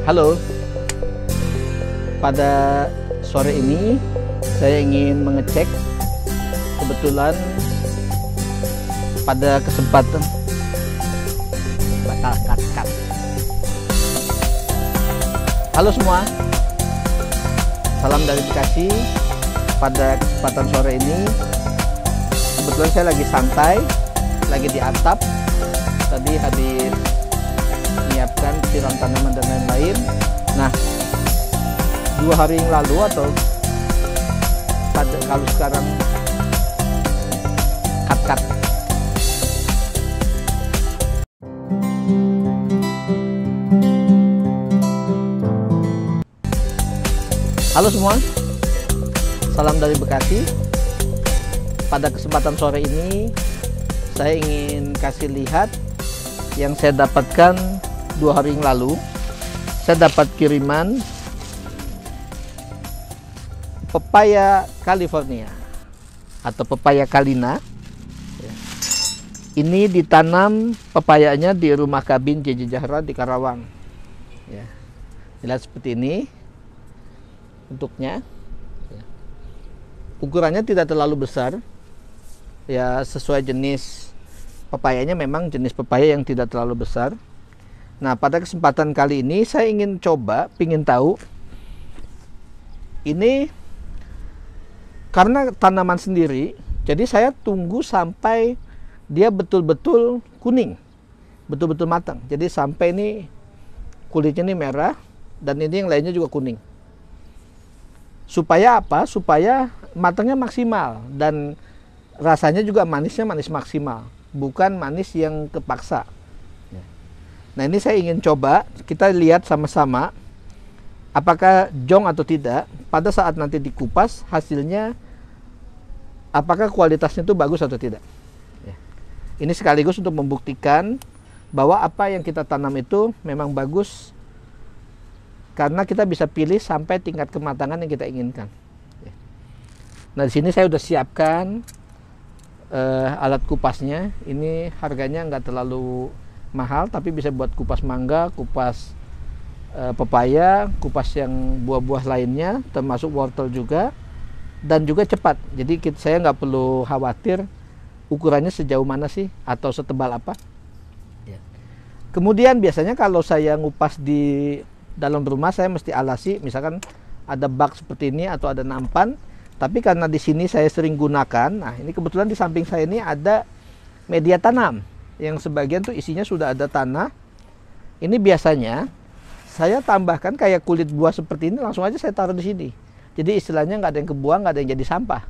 Halo, pada sore ini saya ingin mengecek, kebetulan pada kesempatan cut. Halo semua, salam dari Bekasi. Pada kesempatan sore ini kebetulan saya lagi santai, lagi di atap. Tadi habis menyiapkan siram tanaman dan lain-lain. Nah, 2 hari yang lalu atau kalau sekarang cut. Halo semua, salam dari Bekasi. Pada kesempatan sore ini saya ingin kasih lihat yang saya dapatkan 2 hari yang lalu. Saya dapat kiriman pepaya California atau pepaya Kalina. Ini ditanam pepayanya di rumah kabin JJ Zahra di Karawang. Ya. Lihat seperti ini bentuknya. Ukurannya tidak terlalu besar. Ya, sesuai jenis pepayanya, memang jenis pepaya yang tidak terlalu besar. Nah, pada kesempatan kali ini saya ingin tahu ini karena tanaman sendiri, jadi saya tunggu sampai dia betul-betul kuning, betul-betul matang. Jadi sampai ini kulitnya ini merah dan ini yang lainnya juga kuning. Supaya apa? Supaya matangnya maksimal dan rasanya juga manisnya manis maksimal, bukan manis yang kepaksa. Nah, ini saya ingin coba, kita lihat sama-sama apakah jong atau tidak. Pada saat nanti dikupas hasilnya, apakah kualitasnya itu bagus atau tidak. Ini sekaligus untuk membuktikan bahwa apa yang kita tanam itu memang bagus, karena kita bisa pilih sampai tingkat kematangan yang kita inginkan. Nah, di sini saya sudah siapkan alat kupasnya. Ini harganya nggak terlalu mahal, tapi bisa buat kupas mangga, kupas pepaya, kupas yang buah-buah lainnya, termasuk wortel juga, dan juga cepat. Jadi saya nggak perlu khawatir ukurannya sejauh mana sih atau setebal apa. Kemudian biasanya kalau saya ngupas di dalam rumah, saya mesti alasi, misalkan ada bak seperti ini atau ada nampan. Tapi karena di sini saya sering gunakan, nah ini kebetulan di samping saya ini ada media tanam yang sebagian tuh isinya sudah ada tanah. Ini biasanya saya tambahkan kayak kulit buah seperti ini, langsung aja saya taruh di sini. Jadi istilahnya nggak ada yang kebuang, nggak ada yang jadi sampah.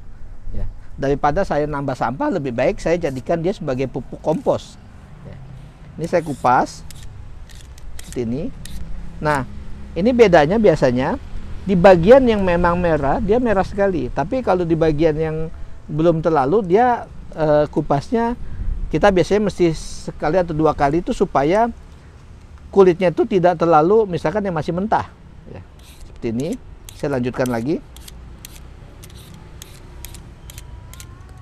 Ya. Daripada saya nambah sampah, lebih baik saya jadikan dia sebagai pupuk kompos. Ya. Ini saya kupas seperti ini. Nah, ini bedanya biasanya di bagian yang memang merah, dia merah sekali. Tapi kalau di bagian yang belum terlalu, dia kupasnya kita biasanya mesti sekali atau 2 kali itu supaya kulitnya itu tidak terlalu, misalkan yang masih mentah. Ya, seperti ini. Saya lanjutkan lagi.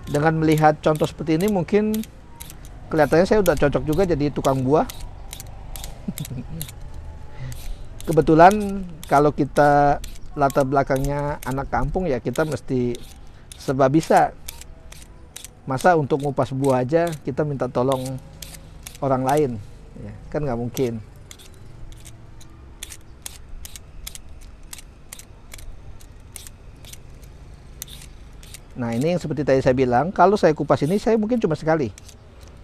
Dengan melihat contoh seperti ini, mungkin kelihatannya saya udah cocok juga jadi tukang buah. Kebetulan kalau kita latar belakangnya anak kampung, ya kita mesti serba bisa. Masa untuk ngupas buah aja kita minta tolong orang lain, ya, kan nggak mungkin. Nah, ini yang seperti tadi saya bilang, kalau saya kupas ini saya mungkin cuma sekali,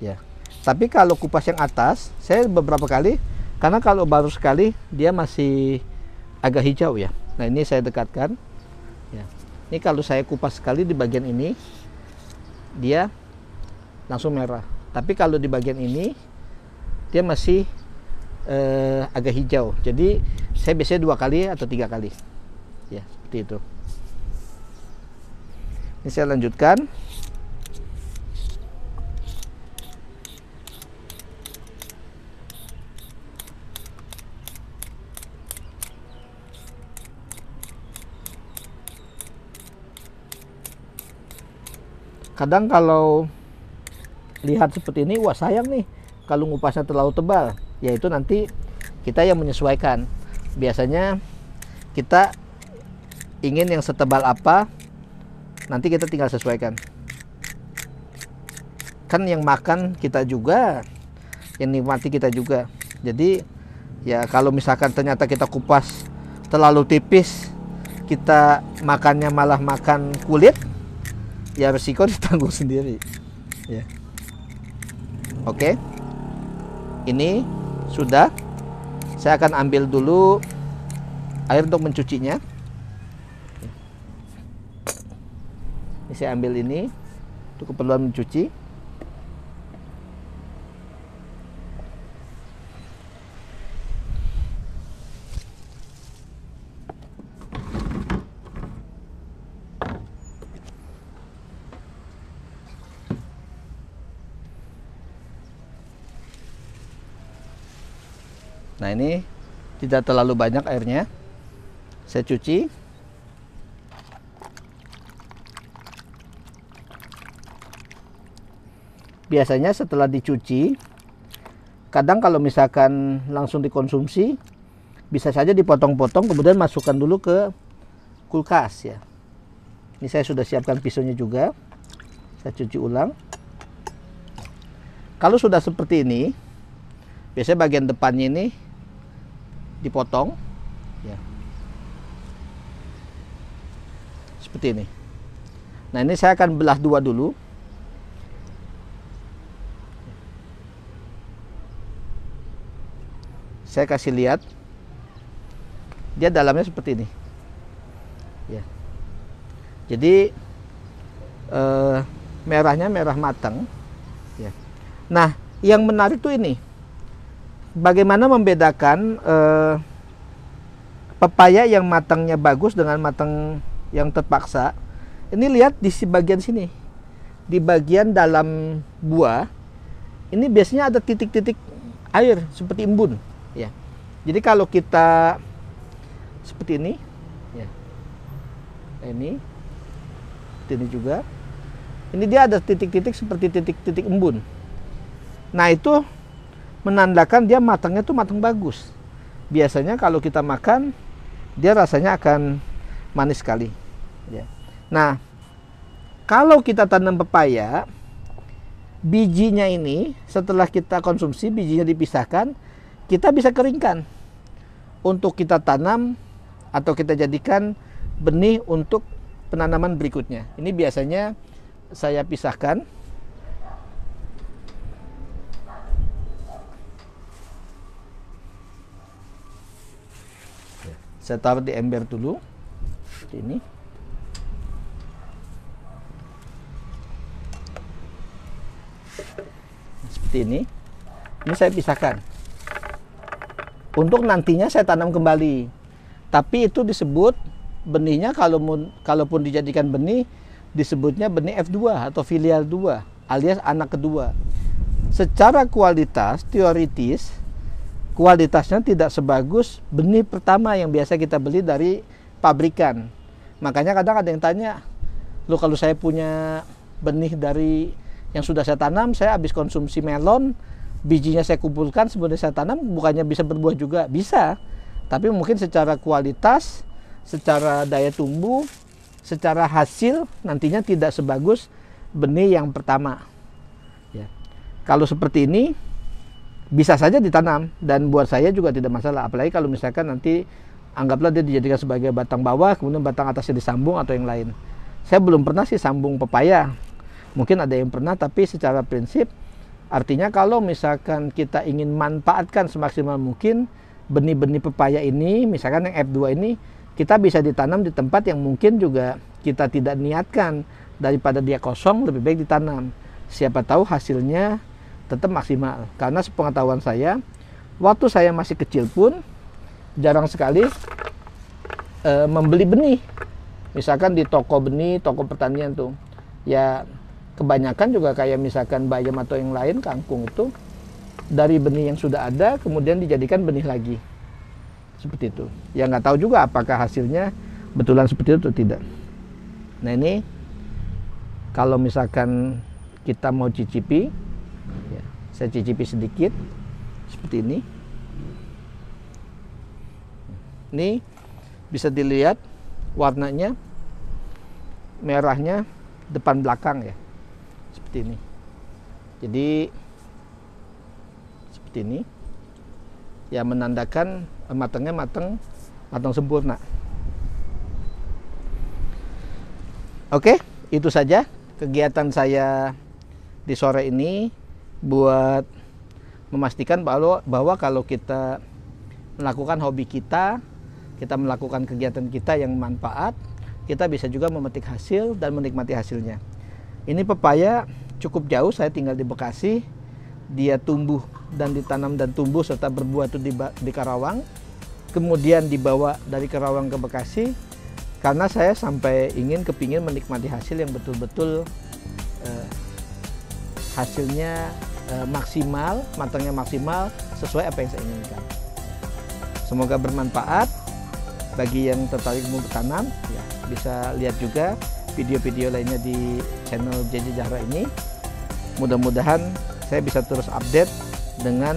ya. Tapi kalau kupas yang atas saya beberapa kali, karena kalau baru sekali dia masih agak hijau ya. Nah, ini saya dekatkan, ya. Ini kalau saya kupas sekali di bagian ini, dia langsung merah. Tapi kalau di bagian ini dia masih agak hijau. Jadi saya biasanya 2 kali atau 3 kali, ya, seperti itu. Ini saya lanjutkan. Kadang kalau lihat seperti ini, wah sayang nih kalau ngupasnya terlalu tebal, yaitu nanti kita yang menyesuaikan. Biasanya kita ingin yang setebal apa, nanti kita tinggal sesuaikan. Kan yang makan kita juga, yang nikmati kita juga. Jadi ya kalau misalkan ternyata kita kupas terlalu tipis, kita makannya malah makan kulit, ya resiko ditanggung sendiri ya. Oke, ini sudah. Saya akan ambil dulu air untuk mencucinya. Ini saya ambil ini untuk keperluan mencuci. Nah, ini tidak terlalu banyak airnya. Saya cuci. Biasanya setelah dicuci, kadang kalau misalkan langsung dikonsumsi, bisa saja dipotong-potong kemudian masukkan dulu ke kulkas ya. Ini saya sudah siapkan pisaunya juga. Saya cuci ulang. Kalau sudah seperti ini, biasanya bagian depannya ini dipotong ya. Seperti ini. Nah, ini saya akan belah dua dulu. Saya kasih lihat, dia dalamnya seperti ini ya. Jadi merahnya merah matang ya. Nah, yang menarik tuh ini, bagaimana membedakan pepaya yang matangnya bagus dengan matang yang terpaksa. Ini lihat di bagian sini, di bagian dalam buah ini biasanya ada titik-titik air seperti embun ya. Jadi kalau kita seperti ini ya, ini juga, ini dia ada titik-titik seperti titik-titik embun. Nah, itu menandakan dia matangnya tuh matang bagus. Biasanya kalau kita makan, dia rasanya akan manis sekali ya. Nah, kalau kita tanam pepaya, bijinya ini setelah kita konsumsi, bijinya dipisahkan, kita bisa keringkan untuk kita tanam atau kita jadikan benih untuk penanaman berikutnya. Ini biasanya saya pisahkan. Saya taruh di ember dulu, seperti ini. Seperti ini. Ini saya pisahkan. Untuk nantinya saya tanam kembali. Tapi itu disebut benihnya, kalaupun dijadikan benih, disebutnya benih F2 atau filial 2 alias anak kedua. Secara kualitas, teoritis, kualitasnya tidak sebagus benih pertama yang biasa kita beli dari pabrikan. Makanya kadang ada yang tanya, loh kalau saya punya benih dari yang sudah saya tanam, saya habis konsumsi melon, bijinya saya kumpulkan sebelum saya tanam, bukannya bisa berbuah juga? Bisa, tapi mungkin secara kualitas, secara daya tumbuh, secara hasil nantinya tidak sebagus benih yang pertama ya. Kalau seperti ini bisa saja ditanam dan buat saya juga tidak masalah, apalagi kalau misalkan nanti anggaplah dia dijadikan sebagai batang bawah, kemudian batang atasnya disambung atau yang lain. Saya belum pernah sih sambung pepaya, mungkin ada yang pernah, tapi secara prinsip artinya kalau misalkan kita ingin manfaatkan semaksimal mungkin benih-benih pepaya ini, misalkan yang F2 ini, kita bisa ditanam di tempat yang mungkin juga kita tidak niatkan. Daripada dia kosong, lebih baik ditanam. Siapa tahu hasilnya tetap maksimal. Karena sepengetahuan saya, waktu saya masih kecil pun jarang sekali membeli benih. Misalkan di toko benih, toko pertanian tuh, ya kebanyakan juga kayak misalkan bayam atau yang lain, kangkung itu dari benih yang sudah ada kemudian dijadikan benih lagi, seperti itu. Ya nggak tahu juga apakah hasilnya betulan seperti itu atau tidak. Nah, ini kalau misalkan kita mau cicipi ya, saya cicipi sedikit seperti ini. Ini bisa dilihat warnanya merahnya depan belakang ya, seperti ini. Jadi seperti ini ya, menandakan matangnya matang sempurna. Oke, itu saja kegiatan saya di sore ini buat memastikan bahwa kalau kita melakukan hobi kita melakukan kegiatan kita yang manfaat, kita bisa juga memetik hasil dan menikmati hasilnya. Ini pepaya cukup jauh, saya tinggal di Bekasi. Dia tumbuh dan ditanam dan tumbuh serta berbuah itu di Karawang. Kemudian dibawa dari Karawang ke Bekasi karena saya kepingin menikmati hasil yang betul-betul hasilnya maksimal, matangnya maksimal sesuai apa yang saya inginkan. Semoga bermanfaat bagi yang tertarik mau bertanam. Ya, bisa lihat juga video-video lainnya di channel JJ Zahra ini. Mudah-mudahan saya bisa terus update dengan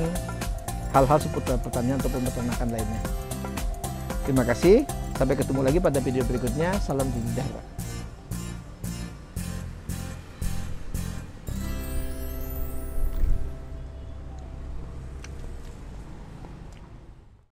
hal-hal seputar pertanian ataupun peternakan lainnya. Terima kasih, sampai ketemu lagi pada video berikutnya. Salam JJ Zahra.